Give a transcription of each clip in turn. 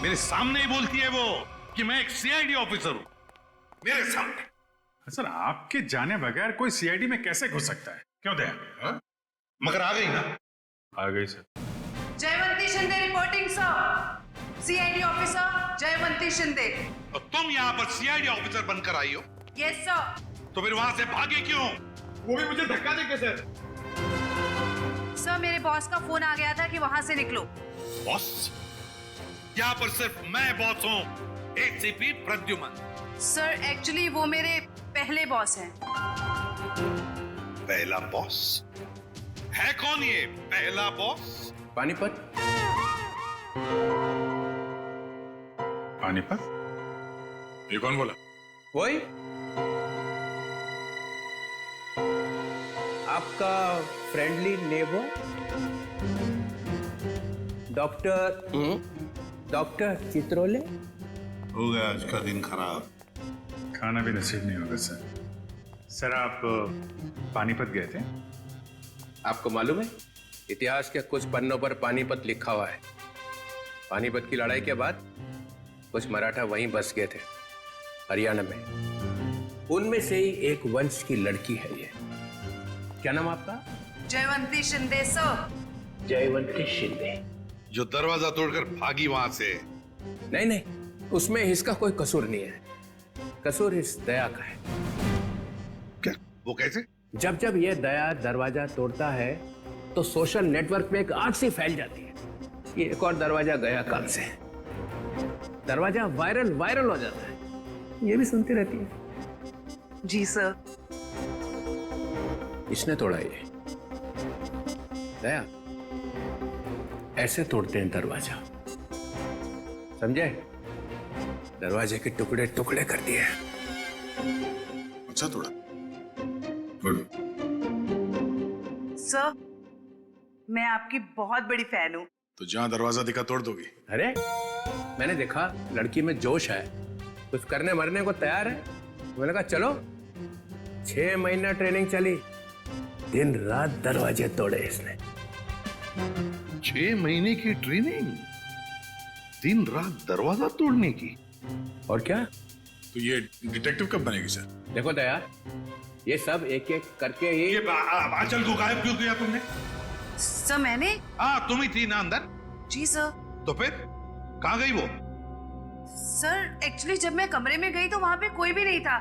मेरे सामने ही बोलती है वो कि मैं एक सीआईडी ऑफिसर हूं, मेरे सामने। सर आपके जाने बगैर कोई सीआईडी में कैसे घुस सकता है? क्यों दया? हाँ? मगर आ गई ना? आ गई sir. Jaywanti Shinde reporting sir. CID officer Jaywanti Shinde. और तुम यहाँ पर सीआईडी ऑफिसर बनकर आई हो? Yes sir. तो फिर वहां से भागे क्यों? वो भी मुझे धक्का देके सर। सर मेरे बॉस का फोन आ गया था कि वहां से निकलो। बॉस? यहाँ पर सिर्फ मैं बॉस हूँ, एसीपी प्रद्युमन। सर एक्चुअली वो मेरे पहले बॉस हैं। पहला बॉस? है कौन ये पहला बॉस? पानीपत। पानीपत? ये कौन बोला? वही आपका फ्रेंडली नेबर डॉक्टर चित्रोले। हो गया आज का दिन खराब। खाना भी नसीब नहीं होगा सर। सर आप पानीपत गए थे? आपको मालूम है इतिहास के कुछ पन्नों पर पानीपत लिखा हुआ है। पानीपत की लड़ाई के बाद कुछ मराठा वहीं बस गए थे, हरियाणा में। उनमें से ही एक वंश की लड़की है ये। क्या नाम आपका? जयवंती शिंदे सर। जयवंती शिंदे। जो दरवाजा तोड़कर भागी वहां से। नहीं, उसमें इसका कोई कसूर नहीं है। कसूर इस दया का है। क्या? वो कैसे? जब ये दया दरवाजा तोड़ता है तो सोशल नेटवर्क में एक आग सी फैल जाती है। ये एक और दरवाजा गया काम से। दरवाजा वायरल हो जाता है। ये भी सुनती रहती है। जी सर। इसने तोड़ा ये। दया ऐसे तोड़ते हैं दरवाजा, समझे? दरवाजे के टुकड़े टुकड़े कर दिए। अच्छा तोड़ा। गुड। सर मैं आपकी बहुत बड़ी फैन हूँ। तो जहां दरवाजा दिखा तोड़ दोगी? अरे मैंने देखा लड़की में जोश है, कुछ करने मरने को तैयार है। मैंने कहा चलो। 6 महीना ट्रेनिंग चली, दिन रात दरवाजे तोड़े इसने। 6 महीने की ट्रेनिंग, दिन रात दरवाजा तोड़ने की। और क्या? तो ये डिटेक्टिव कब बनेगी सर? देखो दया, ये सब एक एक करके ही। ये आंचल को गायब क्यों किया तुमने? सर मैंने? हाँ तुम ही थी ना अंदर? जी सर। तो फिर कहाँ गई वो? सर एक्चुअली जब मैं कमरे में गई तो वहां पे कोई भी नहीं था।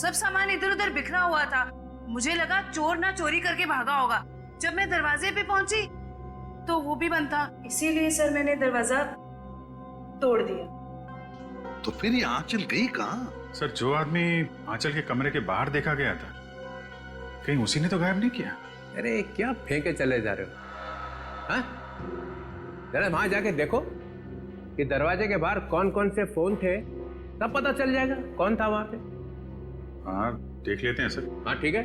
सब सामान इधर उधर बिखरा हुआ था। मुझे लगा चोर ना चोरी करके भागा होगा। जब मैं दरवाजे पे पहुंची तो वो भी बंद था, इसीलिए सर मैंने दरवाजा तोड़ दिया। तो फिर ये आंचल गई कहाँ? सर जो आदमी आंचल के कमरे के बाहर देखा गया था, कहीं उसी ने तो गायब नहीं किया? अरे क्या फेंके चले जा रहे हो? हाँ? जरा वहां जाके देखो कि दरवाजे के बाहर कौन कौन से फोन थे, तब पता चल जाएगा कौन था वहां पे। हाँ देख लेते हैं सर। हाँ ठीक है,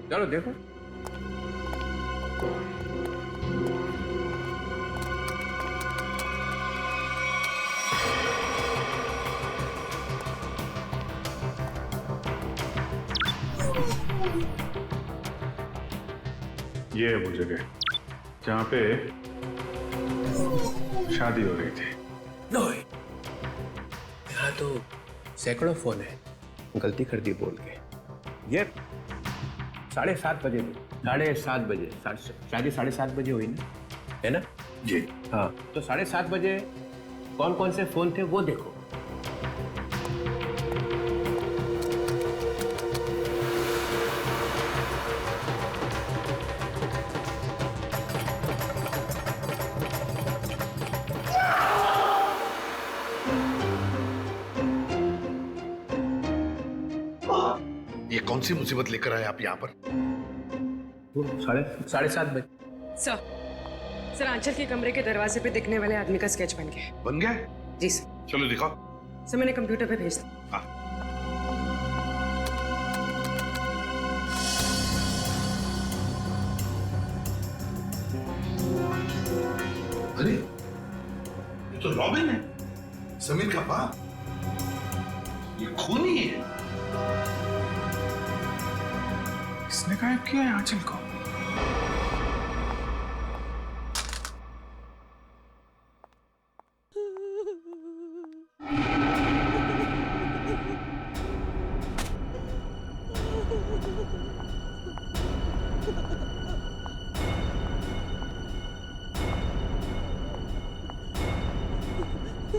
चलो देखो। ये है वो जगह जहां पे शादी हो रही थी। यहाँ तो सैकड़ों फोन है, गलती कर दी बोल के। ये 7:30 बजे थी। 7:30 बजे शादी 7:30 बजे हुई ना, है ना? जी हाँ, तो 7:30 बजे कौन कौन से फोन थे वो देखो। ये कौन सी मुसीबत लेकर आए आप यहाँ पर? 7:30 बजे। सर आंचल के कमरे के दरवाजे पे दिखने वाले आदमी का स्केच बन गया है। बन गया? जी सर। चलो दिखाओ। सर मैंने कंप्यूटर पे भेज दिया। हाँ। अरे ये तो रॉबिन है, समीर का बाप। ये खूनी है। इसने गायब किया है आंचल को। तो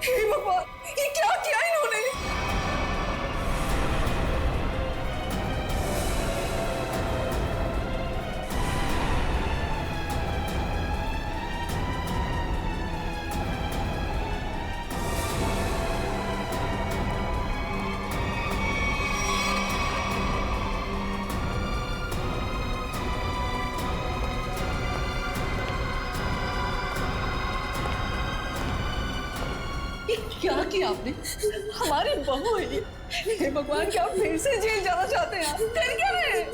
हे भगवान, ये क्या किया इन्होंने? क्या किया आपने? हमारी बहू है ये। हे भगवान, क्या आप फिर से जेल जाना चाहते हैं? कर क्या रहे हैं?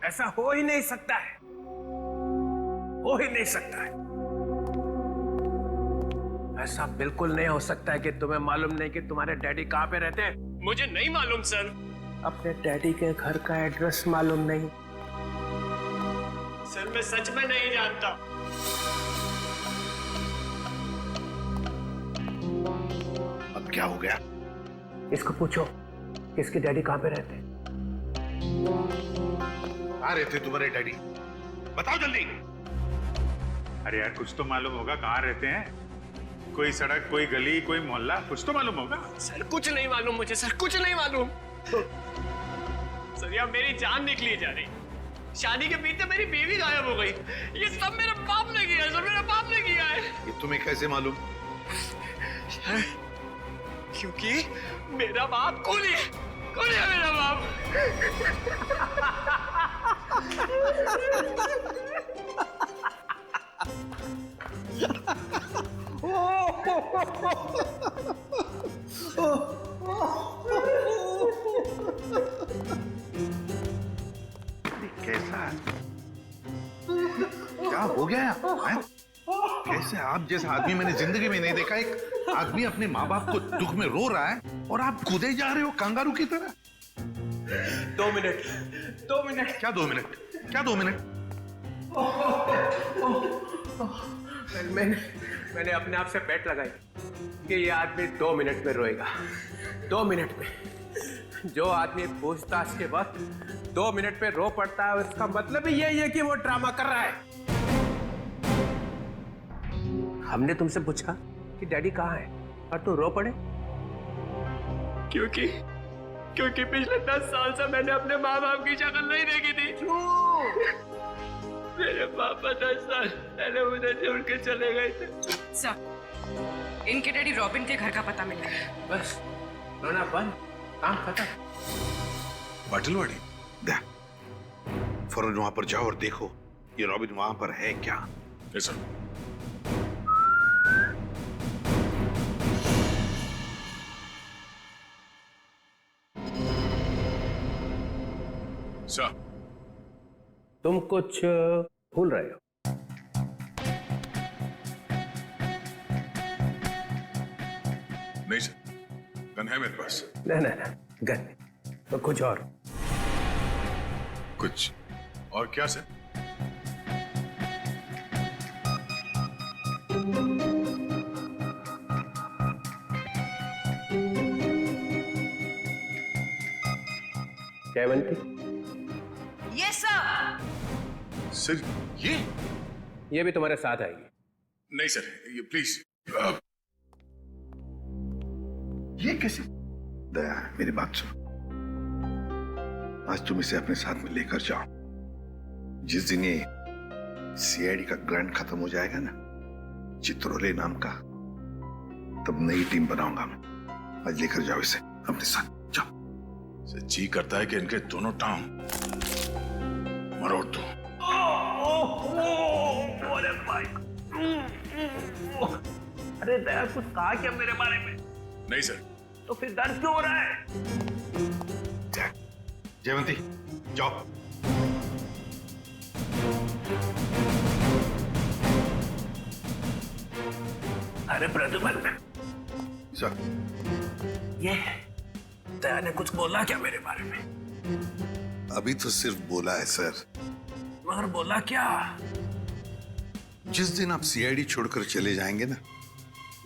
ऐसा हो ही नहीं सकता है, हो ही नहीं सकता है। ऐसा बिल्कुल नहीं हो सकता है कि तुम्हें मालूम नहीं कि तुम्हारे डैडी कहाँ पे रहते हैं। मुझे नहीं मालूम सर। अपने डैडी के घर का एड्रेस मालूम नहीं? सर मैं सच में नहीं जानता। अब क्या हो गया? इसको पूछो कि इसके डैडी कहाँ पे रहते हैं। कहाँ रहते तुम्हारे डैडी? बताओ जल्दी। अरे यार कुछ तो मालूम होगा, कहाँ रहते हैं? कोई सड़क, कोई गली, कोई मोहल्ला, कुछ तो मालूम होगा। सर कुछ नहीं मालूम मुझे, सर कुछ नहीं मालूम। सर यार मेरी जान निकली जा रही। शादी के बीच मेरी बीवी गायब हो गई। ये सब मेरे बाप ने किया है, सर मेरे बाप ने किया है। ये तुम्हें कैसे मालूम? क्योंकि मेरा बाप कूली है, कूली है मेरा बाप। कैसा? क्या हो गया हैं? कैसे? आप जैसा आदमी मैंने जिंदगी में नहीं देखा। एक आदमी अपने माँ बाप को दुख में रो रहा है और आप कूदे जा रहे हो कंगारू की तरह। 2 मिनट, 2 मिनट। क्या 2 मिनट? क्या 2 मिनट? मैंने अपने आप से बेट लगाई कि ये आदमी 2 मिनट में रोएगा। 2 मिनट में। जो आदमी पूछताछ के वक्त 2 मिनट में रो पड़ता है, उसका मतलब ही यही है कि वो ड्रामा कर रहा है। हमने तुमसे पूछा कि डैडी कहाँ है और तू रो पड़े? क्योंकि पिछले 10 साल से मैंने अपने माँ बाप की शक्ल नहीं देखी थी। मेरे पापा 10 साल पहले मुझे छोड़ के चले गए थे। सर, इनके डैडी रॉबिन के घर का पता मिल गया। बस रोना बंद, काम खत्म। बाटलवाड़ी दे फौरन वहां पर जाओ और देखो ये रॉबिन वहां पर है क्या। सर सर तुम कुछ भूल रहे हो। नहीं सर, गन है मेरे पास। ना गन तो कुछ और। कुछ और क्या सर? जयवंती, ये सब सर ये भी तुम्हारे साथ आएगी। नहीं सर, ये प्लीज। ये कैसे? दया मेरी बात सुनो, आज तुम इसे अपने साथ में लेकर जाओ। जिस दिन ये सीआईडी का ग्रांट खत्म हो जाएगा ना, चित्रोले नाम का, तब नई टीम बनाऊंगा मैं। आज लेकर जाओ इसे अपने साथ, जाओ। जी करता है कि इनके दोनों टांग मरोड़ दूं। अरे भाई, अरे दया कुछ कहा क्या मेरे बारे में? नहीं सर। तो फिर दर्द क्यों हो रहा है? जयवंती जाओ। अरे प्रद्युमन, सर ये दया ने कुछ बोला क्या मेरे बारे में? अभी तो सिर्फ बोला है सर। मगर बोला क्या? जिस दिन आप सीआईडी छोड़कर चले जाएंगे ना,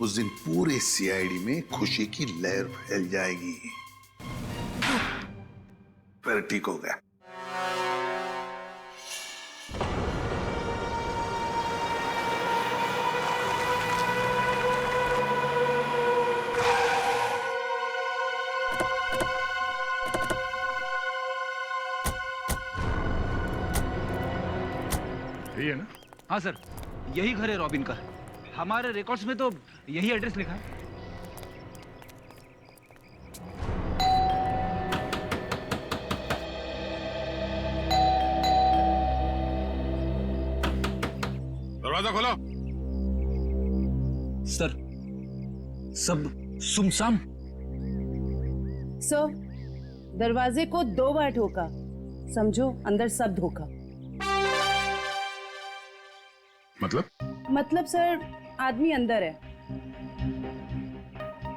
उस दिन पूरे सीआईडी में खुशी की लहर फैल जाएगी। फिर ठीक हो गया। यही है ना? हाँ सर, यही घर है रॉबिन का। हमारे रिकॉर्ड्स में तो यही एड्रेस लिखा है। दरवाजा खोलो। सर, सब सुमसाम। सर, दरवाजे को 2 बार ठोका, समझो अंदर सब धोखा। मतलब सर, आदमी अंदर है।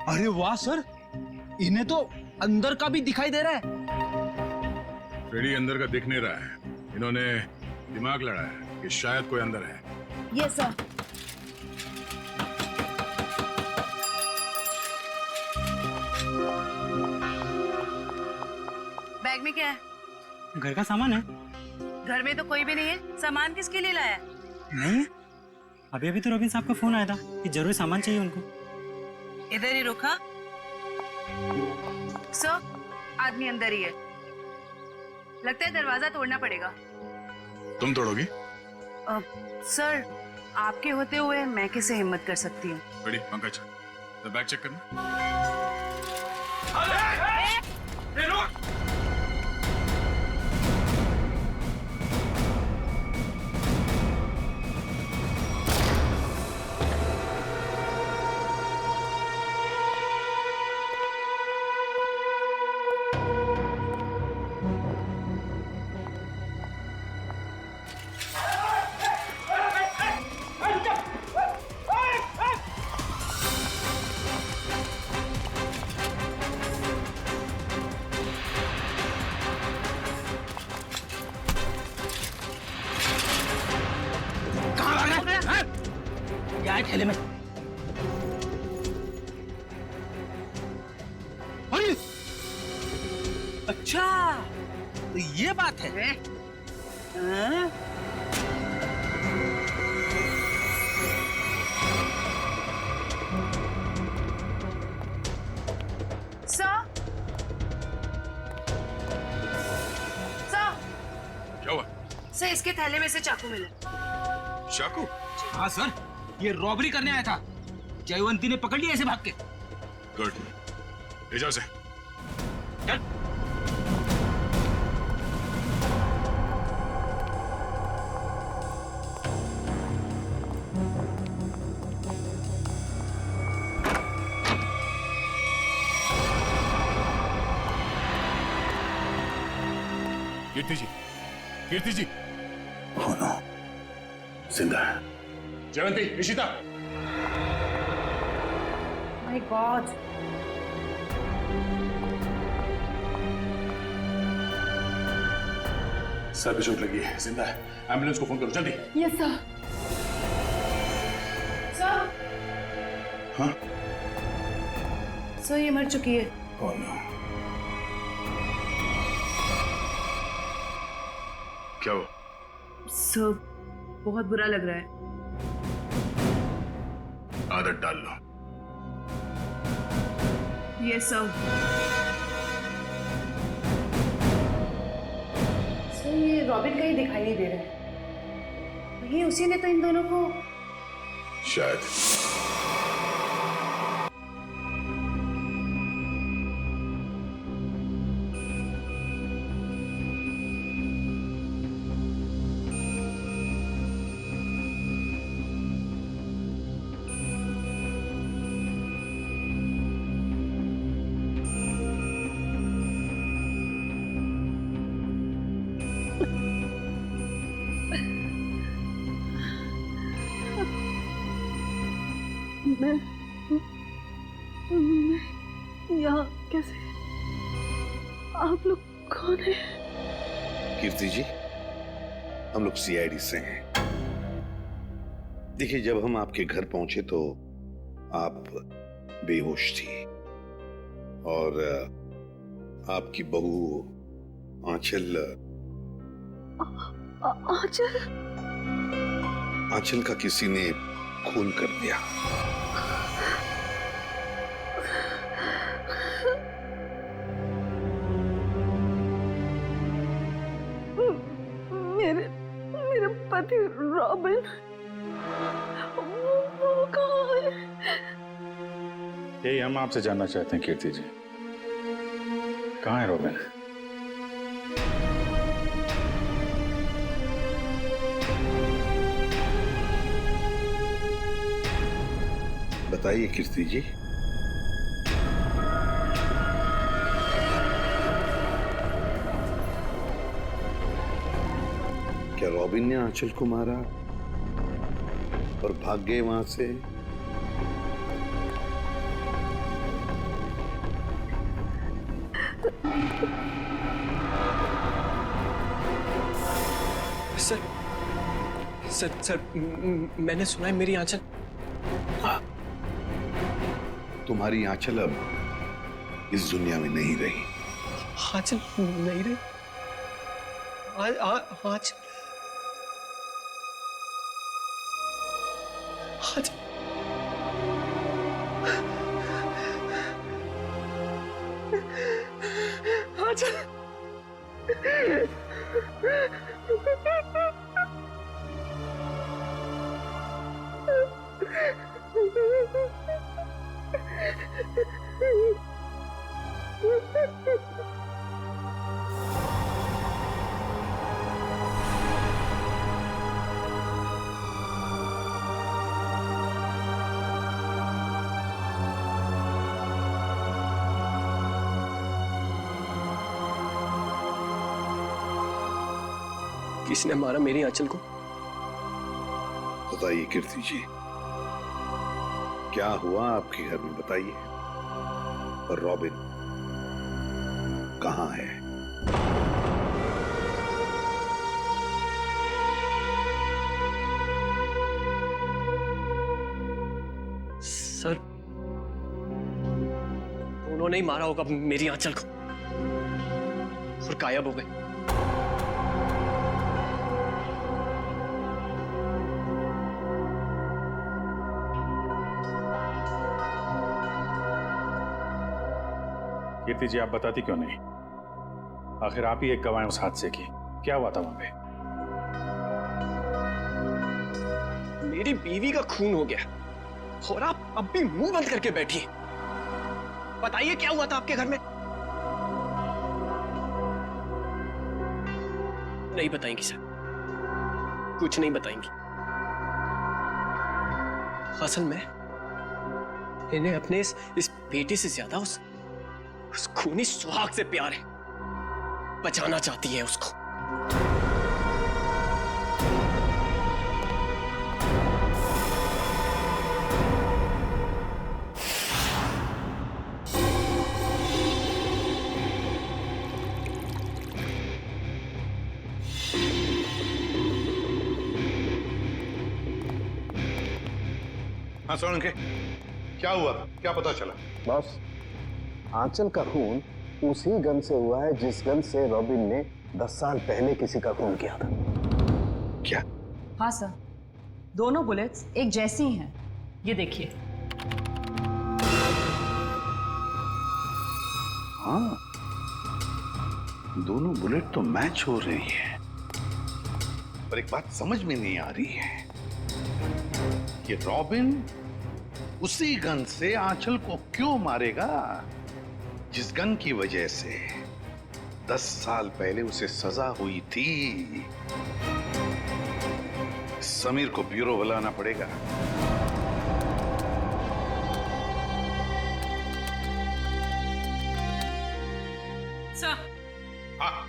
अरे वाह सर, इन्हें तो अंदर का भी दिखाई दे रहा है। फ्रेडी अंदर का दिख नहीं रहा है। इन्होंने दिमाग लड़ाया है कि शायद कोई अंदर है। Yes sir. बैग में क्या है? घर का सामान है। घर में तो कोई भी नहीं है, सामान किसके लिए लाया? नहीं है, अभी तो रॉबिन साहब का फोन आया था कि जरूरी सामान चाहिए उनको। इधर ही रुका। सर, आदमी अंदर ही है। लगता है दरवाजा तोड़ना पड़ेगा। तुम तोड़ोगी? सर, आपके होते हुए मैं कैसे हिम्मत कर सकती हूँ? फ्रेडी, पंकज, तो बैग चेक करना। ठेले में। अरे अच्छा, तो ये बात है। क्या हुआ? सर, इसके थैले में से चाकू मिला। चाकू? हाँ सर, ये रॉबरी करने आया था। जयवंती ने पकड़ लिया ऐसे भाग के। गुड, ले जाओ से। चल। कीर्ति जी, कीर्ति जी। Oh no, जिंदा है। जयवंती, इशिता। My God. सर पे चोट लगी है, जिंदा है। एम्बुलेंस को फोन करो जल्दी। Yes sir. सर, हाँ? सर ये मर चुकी है। Oh no. क्या हुआ? सर, बहुत बुरा लग रहा है। आदत डाल लो। Yes sir. सर, ये रॉबिन कहीं दिखाई नहीं दे रहा है। ये उसी ने तो इन दोनों को शायद। मैं यहाँ कैसे? आप लोग कौन हैं? कीर्ति जी, हम लोग सीआईडी से हैं। देखिए, जब हम आपके घर पहुंचे तो आप बेहोश थी और आपकी बहू आंचल आंचल का किसी ने खून कर दिया। मेरे पति रॉबिन, वो कहाँ है? यही हम आपसे जानना चाहते हैं कीर्ति जी, कहाँ है रॉबिन? बताइए कीर्ति जी। क्या रॉबिन ने आंचल को मारा और भाग गए वहां से? सर सर सर मैंने सुना है मेरी आंचल। तुम्हारी आंचल अब इस दुनिया में नहीं रही। आंचल नहीं रही? आंचल आंचल किसने मारा मेरी आंचल को? बताइए कीर्ति जी, क्या हुआ आपके घर में? बताइए। और रॉबिन कहाँ है? सर, उन्होंने ही मारा होगा मेरी आंचल को और गायब हो गए। कीर्ति जी, आप बताती क्यों नहीं? आखिर आप ही एक गवाह हैं उस हादसे की। क्या हुआ था वहां पे? मेरी बीवी का खून हो गया और आप अब भी मुंह बंद करके बैठी हैं। बताइए क्या हुआ था आपके घर में? नहीं बताएंगी सर, कुछ नहीं बताएंगी। असल में इन्हें अपने इस बेटे से ज्यादा उस खूनी सुहाग से प्यार है। बचाना चाहती है उसको। हाँ सोलंके, क्या हुआ? क्या पता चला? बॉस, आंचल का खून उसी गन से हुआ है जिस गन से रॉबिन ने 10 साल पहले किसी का खून किया था। क्या? हाँ सर, दोनों बुलेट्स एक जैसी ही हैं। ये देखिए। हाँ, दोनों बुलेट तो मैच हो रही है, पर एक बात समझ में नहीं आ रही है कि रॉबिन उसी गन से आंचल को क्यों मारेगा जिस गन की वजह से 10 साल पहले उसे सजा हुई थी। समीर को ब्यूरो बुलाना पड़ेगा। सर, हाँ,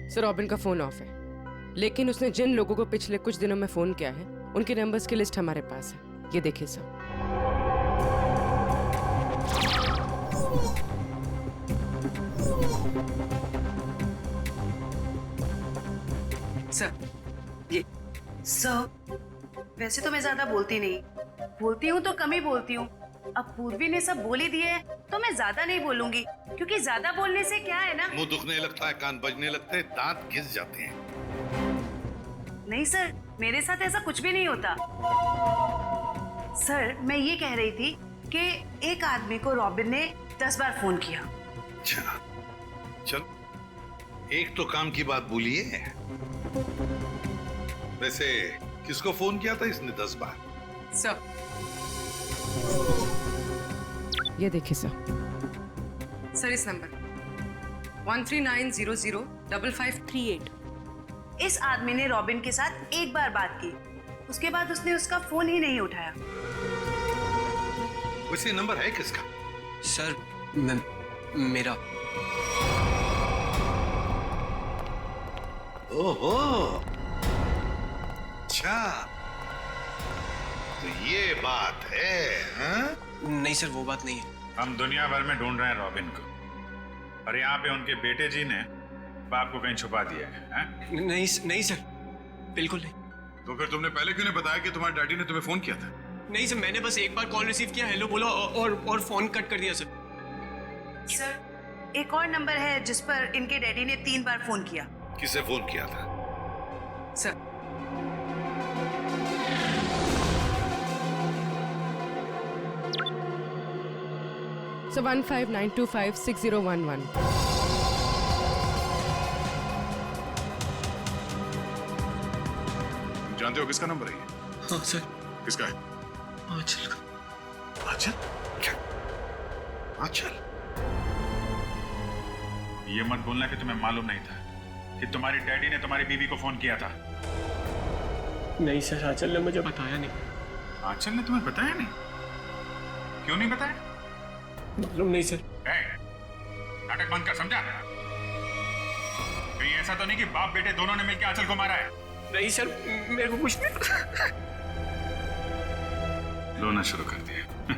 सर रॉबिन का फोन ऑफ है। लेकिन उसने जिन लोगों को पिछले कुछ दिनों में फोन किया है उनके नंबर्स की लिस्ट हमारे पास है। ये देखिए सर। सर, ये सर, वैसे तो मैं ज्यादा बोलती नहीं, बोलती हूँ तो कम ही बोलती हूँ। अब पूर्वी ने सब बोल ही दिए है तो मैं ज्यादा नहीं बोलूंगी, क्योंकि ज्यादा बोलने से क्या है ना, मुंह दुखने लगता है, कान बजने लगते हैं, दांत घिस जाते हैं। नहीं सर, मेरे साथ ऐसा कुछ भी नहीं होता। सर, मैं ये कह रही थी कि एक आदमी को रॉबिन ने 10 बार फोन किया। अच्छा, चलो एक तो काम की बात बोलिए। वैसे किसको फोन किया था इसने 10 बार? सर, ये देखिए सर। सर, इस नंबर 13900558। इस आदमी ने रॉबिन के साथ एक बार बात की, उसके बाद उसने उसका फोन ही नहीं उठाया। वैसे नंबर है किसका? सर, मेरा। ओहो, अच्छा, तो ये बात है, हाँ? नहीं सर, वो बात नहीं है। हम दुनिया भर में ढूंढ रहे हैं रॉबिन को, और यहाँ पे उनके बेटे जी ने बाप को कहीं छुपा दिया है, हाँ? नहीं सर, बिल्कुल नहीं। तो फिर तुमने पहले क्यों नहीं बताया कि तुम्हारे डैडी ने तुम्हें फोन किया था? नहीं सर, मैंने बस एक बार कॉल रिसीव किया, हेलो बोला और फोन कट कर दिया सर। सर, एक और नंबर है जिस पर इनके डैडी ने 3 बार फोन किया। किसे फोन किया था? Sir, so 1592560111। जानते हो किसका नंबर है ये? हाँ सर। किसका है? आंचल का। आंचल? क्या? आंचल? ये मत बोलना कि तुम्हें मालूम नहीं था कि तुम्हारी डैडी ने तुम्हारी बीवी को फोन किया था। नहीं सर, आंचल ने मुझे बताया नहीं। आंचल ने तुम्हें बताया नहीं? क्यों नहीं बताया? मालूम नहीं सर। नाटक बंद कर, समझा? कहीं ऐसा तो नहीं कि बाप बेटे दोनों ने मिलकर आंचल को मारा है? नहीं सर, मेरे को कुछ नहीं। रोना शुरू कर दिया।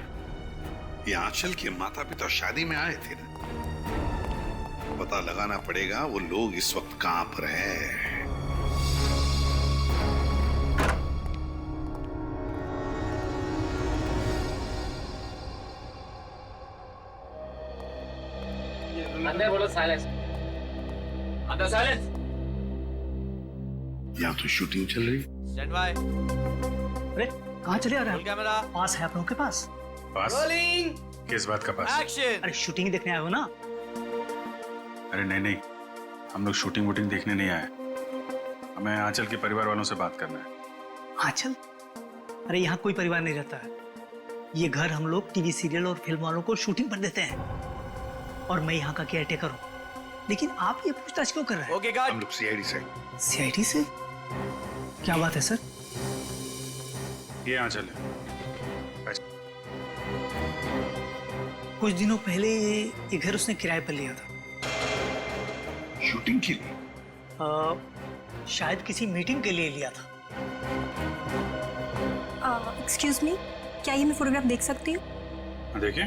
ये आंचल के माता पिता शादी में आए थे ना, पता लगाना पड़ेगा वो लोग इस वक्त कहां पर हैं। अंदर बोलो साइलेंस। अंदर साइलेंस। यहाँ तो शूटिंग चल रही। Stand by. अरे कहाँ चले आ रहे हैं? कैमरा। पास है आप लोगों के पास? रोलिंग। किस बात का पास? एक्शन। अरे शूटिंग देखने आए हो ना? अरे नहीं, हम लोग शूटिंग वूटिंग देखने नहीं आए, हमें आंचल के परिवार वालों से बात करना है। आंचल? अरे यहाँ कोई परिवार नहीं रहता है। ये घर हम लोग टीवी सीरियल और फिल्म वालों को शूटिंग पर देते हैं, और मैं यहाँ का केयरटेकर हूँ। लेकिन आप ये पूछताछ क्यों कर रहे हैं? Okay guard. हम लोग सीआईडी से। सीआईडी से? क्या बात है सर? ये आंचल है। कुछ दिनों पहले ये घर उसने किराए पर लिया था। शूटिंग के लिए? शायद किसी मीटिंग के लिए लिया था। एक्सक्यूज मी, क्या ये मैं फोटोग्राफ देख सकती हूँ? देखिए,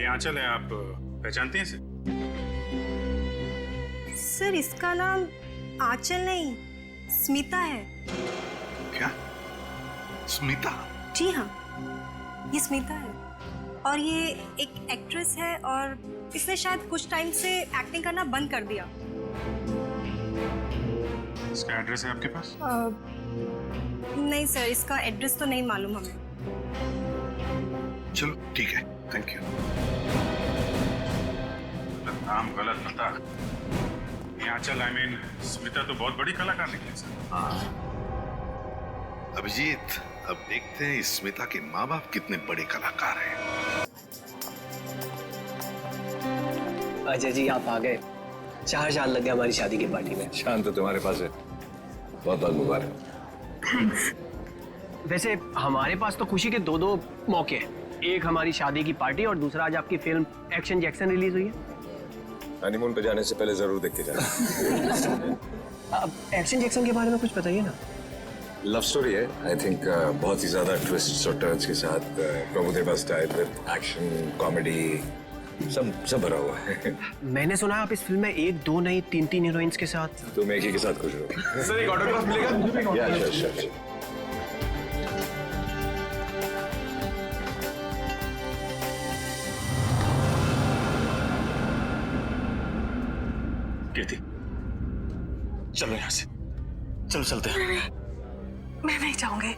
ये आंचल है, आप पहचानते हैं इसे? सर, इसका नाम आंचल नहीं, स्मिता है। क्या? स्मिता? जी हाँ, ये स्मिता है, और ये एक एक्ट्रेस है, और इसने शायद कुछ टाइम से एक्टिंग करना बंद कर दिया। इसका एड्रेस है आपके पास? नहीं सर, इसका एड्रेस तो नहीं मालूम हमें। चलो ठीक है, थैंक यू। नाम गलत पता। ये आंचल, आई मीन स्मिता तो बहुत बड़ी कलाकार निकली सर। अभिजीत, अब देखते हैं इस स्मिता के माँ बाप कितने बड़े कलाकार हैं। अजय जी, आप आ गए। 4 साल लग गए हमारी शादी की पार्टी में। शान तो तुम्हारे पास है। बहुत बहुत मुबारक। थैंक्स। वैसे हमारे पास तो खुशी के 2 मौके हैं। एक हमारी शादी की पार्टी, और दूसरा आज आपकी फिल्म एक्शन जैक्सन रिलीज हुई है। हनीमून पे जाने से पहले जरूर देख के जाना। अब एक्शन जैक्सन के बारे में कुछ बताइए ना। लव स्टोरी है आई थिंक, बहुत ही ज्यादा ट्विस्ट और टर्न्स के साथ, Prabhudeva style with action comedy सब भरा हुआ है। मैंने सुना आप इस फिल्म में 1 2 नहीं 3 हीरोइंस के साथ। तुम एक ही के साथ खुश रहो। सर एक ऑटोग्राफ मिलेगा? या श्योर। कीर्ति चलो यहाँ से, चलो चलते हैं। मैं नहीं चाहूंगी,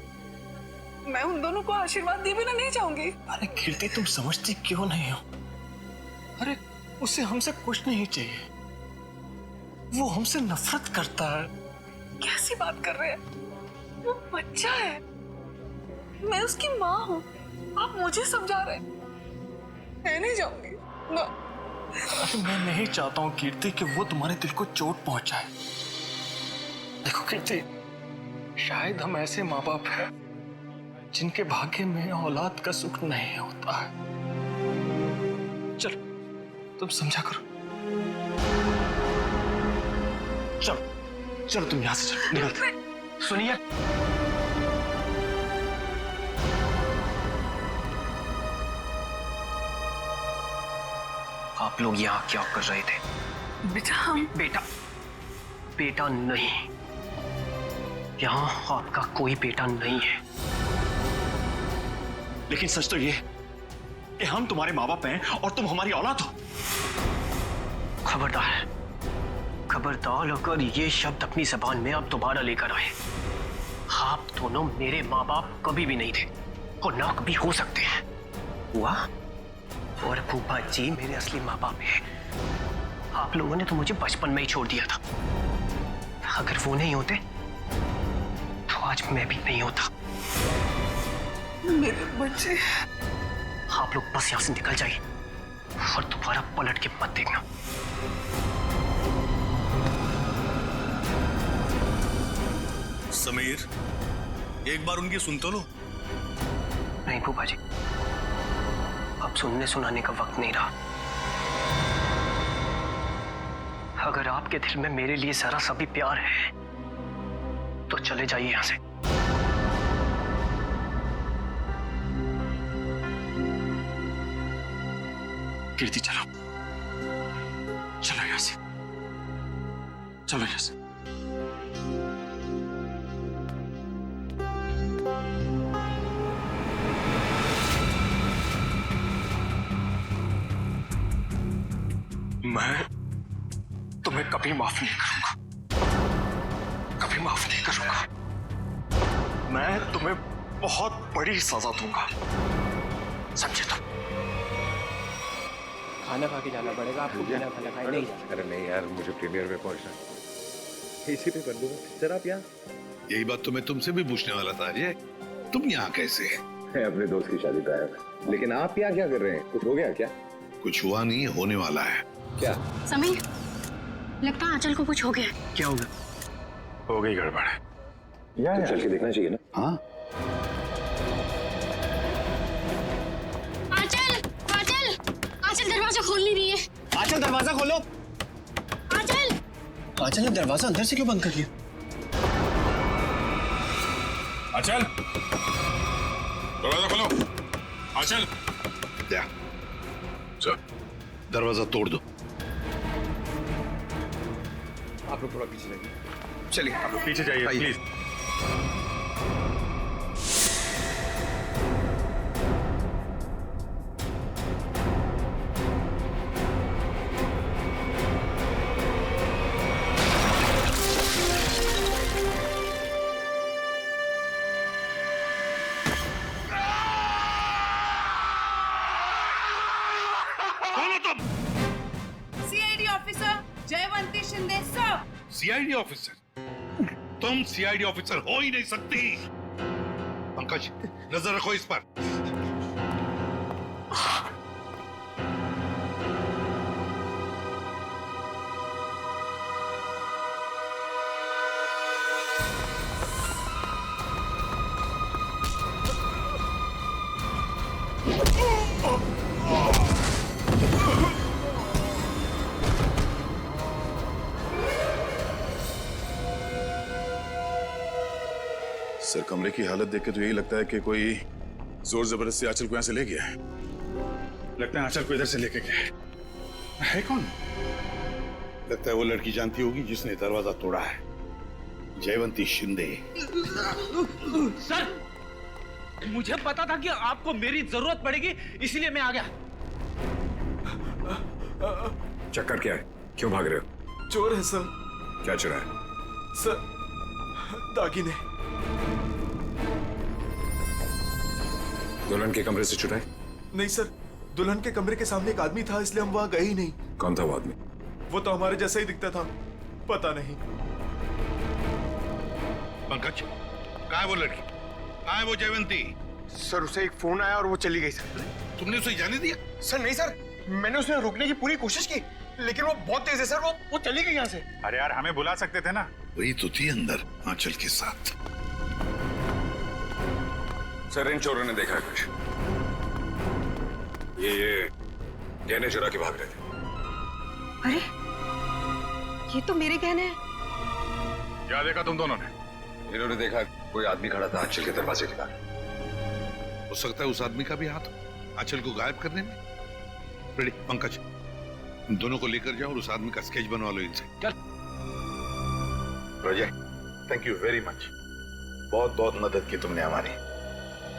मैं उन दोनों को आशीर्वाद दिए बिना नहीं चाहूंगी। अरे कीर्ति तुम समझती क्यों नहीं हो? अरे उसे हमसे कुछ नहीं चाहिए, वो हमसे नफरत करता है। कैसी बात कर रहे हैं? वो बच्चा है, मैं उसकी माँ हूँ, आप मुझे समझा रहे हैं। मैं नहीं जाऊंगी ना। अरे मैं नहीं चाहता हूँ कीर्ति कि वो तुम्हारे दिल को चोट पहुंचाए। देखो कीर्ति, शायद हम ऐसे माँ बाप हैं जिनके भाग्य में औलाद का सुख नहीं होता है। चलो तुम समझा करो। चलो चलो तुम यहां से चलो, निकलते। सुनिए, आप लोग यहाँ क्या कर रहे थे? बेटा हम बेटा नहीं, यहाँ आपका कोई बेटा नहीं है। लेकिन सच तो ये कि हम तुम्हारे माँ बाप हैं और तुम हमारी औलाद हो। खबरदार अगर ये शब्द अपनी जबान में आप दोबारा लेकर आए। आप दोनों मेरे माँ बाप कभी भी नहीं थे और ना कभी हो सकते हैं। हुआ और फूफा जी मेरे असली माँ बाप हैं। आप लोगों ने तो मुझे बचपन में ही छोड़ दिया था। अगर वो नहीं होते तो आज मैं भी नहीं होता। मेरे बच्चे, आप लोग बस यहां से निकल जाइए और दोबारा पलट के मत देखना। समीर, एक बार उनकी सुन तो लो। नहीं फूफा जी, अब सुनने सुनाने का वक्त नहीं रहा। अगर आपके दिल में मेरे लिए जरा सा भी प्यार है तो चले जाइए यहां से। कीर्ति चलो यहाँ से, चलो यहाँ से। मैं तुम्हें कभी माफ नहीं करूंगा, कभी माफ नहीं करूंगा। मैं तुम्हें बहुत बड़ी सजा दूंगा, समझे तुम? खाना खा के जाना पड़ेगा आपको, बिना खाना खाए नहीं जाना। अरे नहीं यार, मुझे प्रीमियर में पहुंचना है, इसी पे कर दूंगा। सर आप यहाँ? यही बात तो मैं तुमसे भी पूछने वाला था अजय, तुम यहाँ कैसे? है अपने दोस्त की शादी पे आया था। लेकिन आप यहाँ क्या कर रहे हैं? कुछ हो गया क्या? कुछ हुआ नहीं, होने वाला है। क्या? समीर, लगता है आंचल को कुछ हो गया। क्या होगा? हो गई गड़बड़। तो चल के देखना चाहिए ना। हाँ आंचल दरवाजा खोल नहीं रही है। आंचल दरवाजा खोलो। आंचल ने दरवाजा अंदर से क्यों बंद कर लिया? आंचल दरवाजा खोलो। आंचल क्या? चल दरवाजा तोड़ दो। आप लोग थोड़ा पीछे जाइए। चलिए आप लोग पीछे जाइए please. CID officer Jaywanti Shinde sir. CID officer? तुम सीआईडी ऑफिसर हो ही नहीं सकती। पंकज नजर रखो इस पर। सर कमरे की हालत देख के तो यही लगता है कि कोई जोर जबरदस्ती आंचल को यहाँ से ले गया है। लगता है आंचल को इधर से लेके गया है कौन? लगता है वो लड़की जानती होगी जिसने दरवाजा तोड़ा है, जयवंती शिंदे। सर मुझे पता था कि आपको मेरी जरूरत पड़ेगी, इसीलिए मैं आ गया। चक्कर क्या है? क्यों भाग रहे हो? चोर है सर। क्या चुरा है? सर दागिने। दुल्हन के कमरे से चुराए? नहीं सर, दुल्हन के कमरे के सामने एक आदमी था, इसलिए हम वहां गए ही नहीं। कौन था वो आदमी? वो तो हमारे जैसा ही दिखता था, पता नहीं। पंकज, कहाँ है वो लड़की? कहाँ है वो जयवंती? सर उसे एक फोन आया और वो चली गई सर। तुमने उसे जाने दिया? सर नहीं सर, मैंने उसे रोकने की पूरी कोशिश की, लेकिन वो बहुत तेज है सर, वो चली गई यहाँ से। अरे यार हमें बुला सकते थे ना। वही तो थी अंदर आंचल के साथ। सर इन चोरों ने देखा है कुछ। ये गहने चुरा के भाग रहे थे। अरे ये तो मेरे गहने हैं। क्या देखा तुम दोनों ने? इन्होंने देखा कोई आदमी खड़ा था आंचल के दरवाजे के बाहर। हो सकता है उस आदमी का भी हाथ हो आंचल को गायब करने में। रेडी पंकज, इन दोनों को लेकर जाओ और उस आदमी का स्केच बनवा लो इनसे। चल। रोजे, थैंक यू वेरी मच, बहुत बहुत मदद की तुमने हमारी।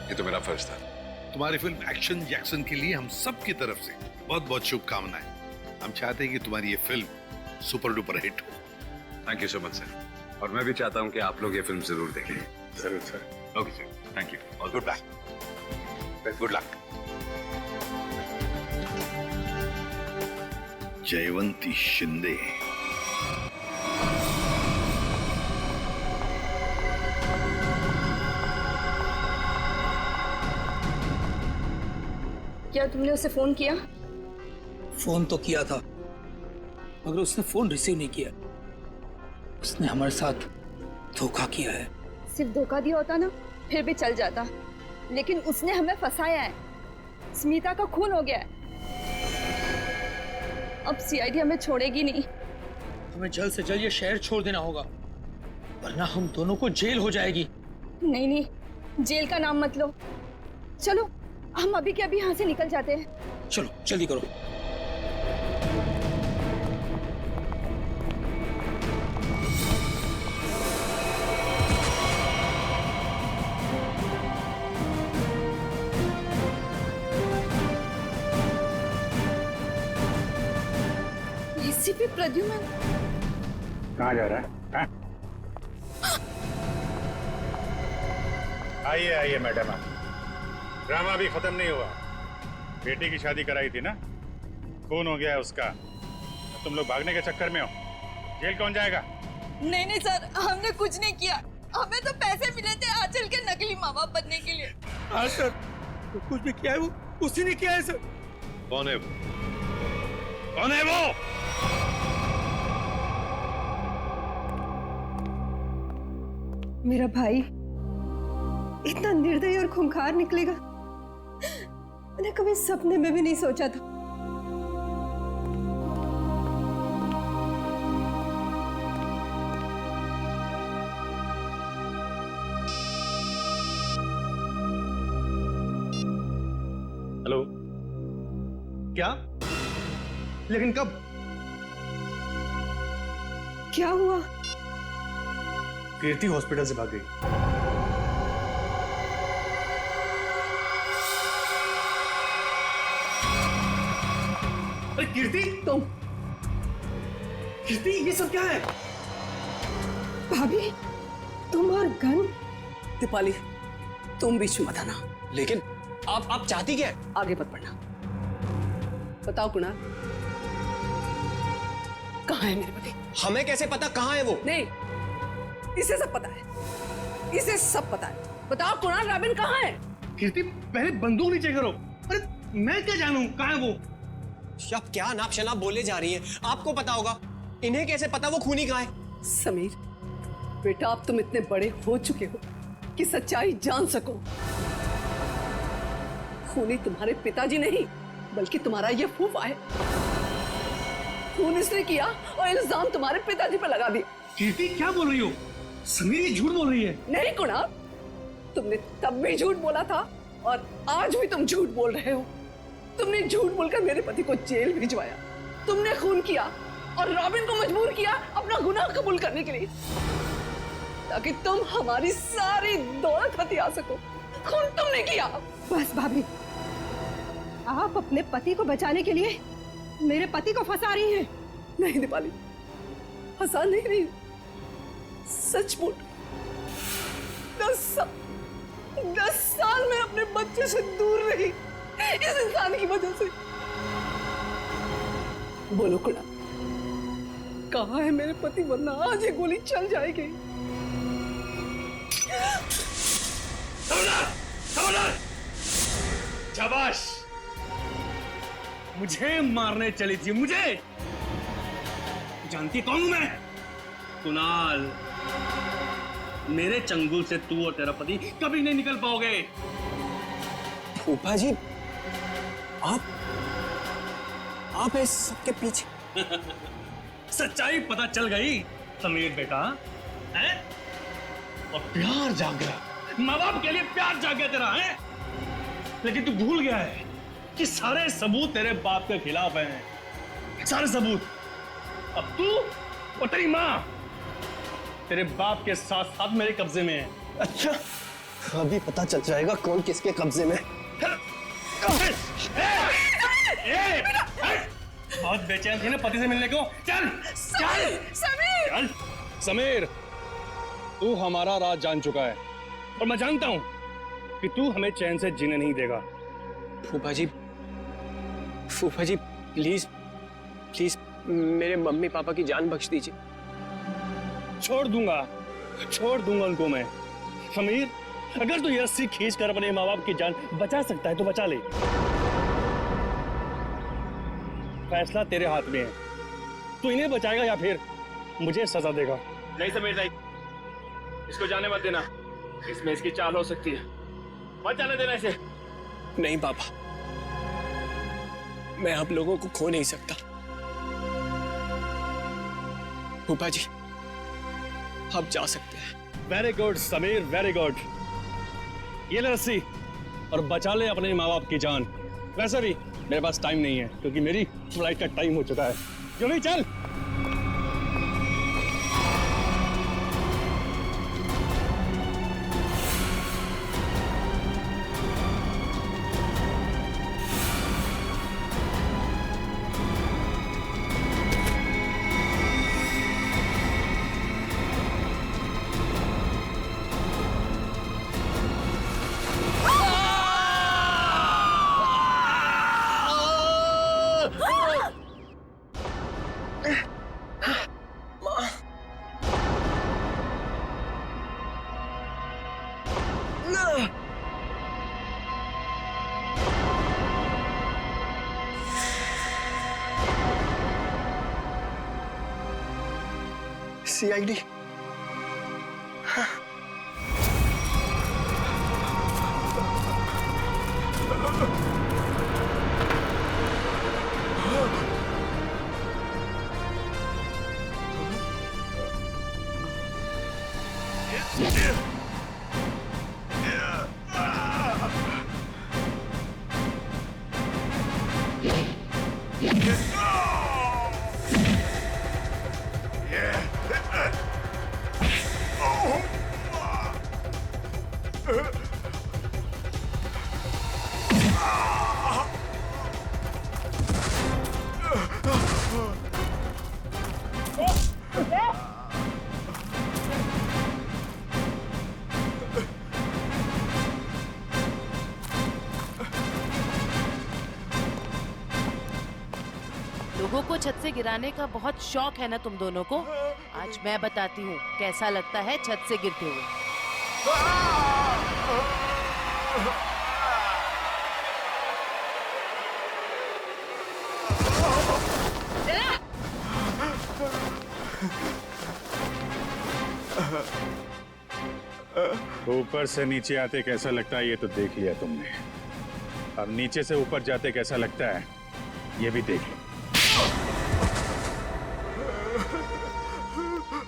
ये तो मेरा फर्ज था। तुम्हारी फिल्म एक्शन जैक्सन के लिए हम सब की तरफ से बहुत बहुत शुभकामनाएं। हम चाहते हैं कि तुम्हारी ये फिल्म सुपर डुपर हिट हो। Thank you so much sir. और मैं भी चाहता हूँ कि आप लोग ये फिल्म जरूर देखें। जरूर sir. Okay sir, thank you और good luck. Good luck. Jaywanti Shinde. क्या तुमने उसे फोन किया? फोन तो किया था, मगर उसने फोन रिसीव नहीं किया। उसने हमारे साथ धोखा किया है। सिर्फ धोखा दिया होता ना फिर भी चल जाता, लेकिन उसने हमें फंसाया है। स्मिता का खून हो गया है। अब सीआईडी हमें छोड़ेगी नहीं। हमें जल्द से जल्द ये शहर छोड़ देना होगा, वरना हम दोनों को जेल हो जाएगी। नहीं नहीं, जेल का नाम मत लो। चलो हम अभी के अभी यहाँ से निकल जाते हैं। चलो जल्दी करो। एसीपी प्रद्युम्न कहाँ जा रहा है? आइए आइए मैडम, ड्रामा भी खत्म नहीं हुआ। बेटी की शादी कराई थी ना, खून हो गया है उसका। तुम लोग भागने के चक्कर में हो, जेल कौन जाएगा? नहीं नहीं सर, हमने कुछ नहीं किया। हमें तो पैसे मिले थे आंचल के नकली माँ बाप बनने के लिए। हाँ सर, तो कुछ भी किया है वो उसी ने किया है सर। कौन है वो? कौन है वो? मेरा भाई इतना निर्दयी और खूंखार निकलेगा, मैंने कभी सपने में भी नहीं सोचा था। हेलो, क्या? लेकिन कब? क्या हुआ? कीर्ति हॉस्पिटल से भाग गई। अरे कीर्ति, तुम? कीर्ति, ये सब क्या है? भाभी, तुम और गन? दीपाली, तुम बीच में मत आना। लेकिन आप चाहती क्या है? आगे मत बढ़ना। बताओ कुणाल, कहाँ है मेरे पति? हमें कैसे पता कहाँ है वो? नहीं, इसे सब पता है, इसे सब पता है। बताओ कुणाल, रॉबिन कहाँ है? कीर्ति, पहले बंदूक नीचे करो। अरे मैं क्या जानूं कहाँ है वो? आप क्या नाप शनाप बोले जा रही हैं? आपको पता होगा, इन्हें कैसे पता वो खूनी कहाँ है? समीर बेटा, अब तुम इतने बड़े हो चुके हो कि सच्चाई जान सको। खूनी तुम्हारे पिताजी नहीं, बल्कि तुम्हारा ये फूफा है। खून इसने किया और इल्जाम तुम्हारे पिताजी पर लगा दिया। कीर्ति, क्या बोल रही हो? समीर ये झूठ बोल रही है। नहीं कुणाल, तुमने तब भी झूठ बोला था और आज भी तुम झूठ बोल रहे हो। तुमने झूठ बोलकर मेरे पति को जेल भिजवाया, तुमने खून किया और रॉबिन को मजबूर किया अपना गुनाह कबूल करने के लिए, ताकि तुम हमारी सारी दौलत हथिया सको। खून तुमने किया। बस भाभी, आप अपने पति को बचाने के लिए मेरे पति को फंसा रही हैं। नहीं दीपाली, फंसा नहीं रही, सच बोल। 10 साल में अपने बच्चे से दूर रही इस इंसान की वजह से। बोलो कुड़ा, कहाँ है मेरे पति, वरना आज ये गोली चल जाएगी। खबरदार! शाबाश! मुझे मारने चली थी, मुझे। जानती कौन हूं मैं? कुणाल। मेरे चंगुल से तू और तेरा पति कभी नहीं निकल पाओगे। फूफा जी, आप इस सबके पीछे। सच्चाई पता चल गई समीर बेटा, है? और प्यार जाग गया, माँ बाप के लिए प्यार जाग गया तेरा, है? लेकिन तू भूल गया है कि सारे सबूत तेरे बाप के खिलाफ हैं, सारे सबूत। अब तू और तेरी माँ तेरे बाप के साथ साथ मेरे कब्जे में है। अच्छा, अभी पता चल जाएगा कौन किसके कब्जे में। बहुत बेचैन थी ना पति से मिलने को। चल चल समीर! चल समीर, तू हमारा राज जान चुका है और मैं जानता हूं कि तू हमें चैन से जीने नहीं देगा। फूफा जी प्लीज प्लीज मेरे मम्मी पापा की जान बख्श दीजिए। छोड़ दूंगा उनको मैं। समीर, अगर तू ये रस्सी खींच कर अपने माँ बाप की जान बचा सकता है तो बचा ले। फैसला तेरे हाथ में है, तू इन्हें बचाएगा या फिर मुझे सजा देगा। नहीं समीर नहीं, इसको जाने मत देना, इसमें इसकी चाल हो सकती है, मत जाने देना इसे। नहीं पापा, मैं आप लोगों को खो नहीं सकता। फूफा जी, आप जा सकते हैं। Very good Sameer, very good. ये ले रस्सी और बचा ले अपने माँ बाप की जान। वैसे भी मेरे पास टाइम नहीं है क्योंकि मेरी फ्लाइट का टाइम हो चुका है। जल्दी चल। CID। लोगों को छत से गिराने का बहुत शौक है ना तुम दोनों को। आज मैं बताती हूँ कैसा लगता है छत से गिरते हुए। ऊपर से नीचे आते कैसा लगता है ये तो देख लिया तुमने, अब नीचे से ऊपर जाते कैसा लगता है ये भी देख लो।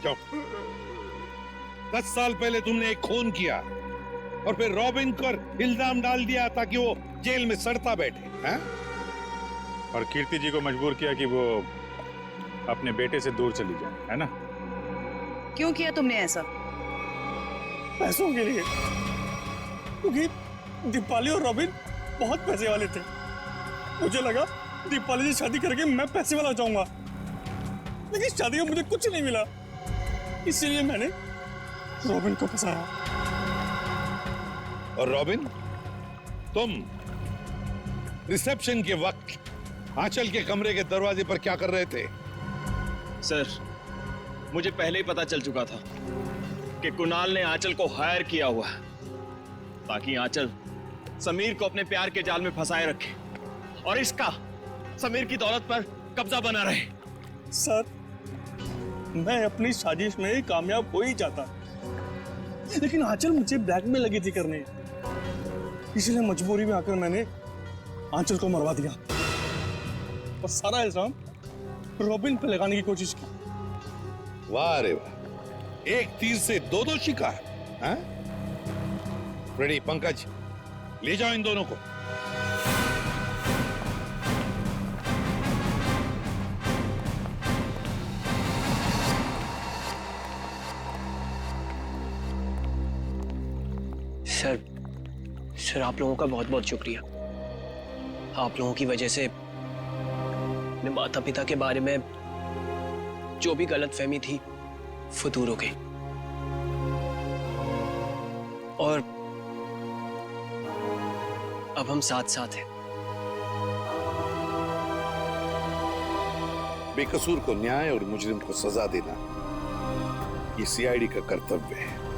क्यों? 10 साल पहले तुमने एक खून किया, और फिर रॉबिन पर इल्जाम डाल दिया ताकि वो जेल में सड़ता बैठे हैं? और कीर्ति जी को मजबूर किया कि वो अपने बेटे से दूर चली जाए, है ना? क्यों किया तुमने ऐसा? पैसों के लिए, क्योंकि दीपाली और रॉबिन बहुत पैसे वाले थे। मुझे लगा दीपाली से शादी करके मैं पैसे वाला हो जाऊंगा, लेकिन शादी में मुझे कुछ नहीं मिला, इसीलिए मैंने रॉबिन को फंसाया। और रॉबिन, तुम रिसेप्शन के वक्त आंचल के कमरे के दरवाजे पर क्या कर रहे थे? सर, मुझे पहले ही पता चल चुका था कि कुणाल ने आंचल को हायर किया हुआ है ताकि आंचल समीर को अपने प्यार के जाल में फंसाए रखे और इसका समीर की दौलत पर कब्जा बना रहे। सर, मैं अपनी साजिश में कामयाब हो ही जाता, लेकिन आंचल मुझे ब्लैकमेल लगी थी करने, इसलिए मजबूरी में आकर मैंने आंचल को मरवा दिया और सारा इल्जाम रॉबिन पे लगाने की कोशिश की। वाह रे वाह, एक तीर से दो शिकार, हैं? रेडी पंकज, ले जाओ इन दोनों को। सर आप लोगों का बहुत बहुत शुक्रिया। आप लोगों की वजह से अपने माता पिता के बारे में जो भी गलतफहमी थी वो दूर हो गई और अब हम साथ साथ हैं। बेकसूर को न्याय और मुजरिम को सजा देना ये सीआईडी का कर्तव्य है।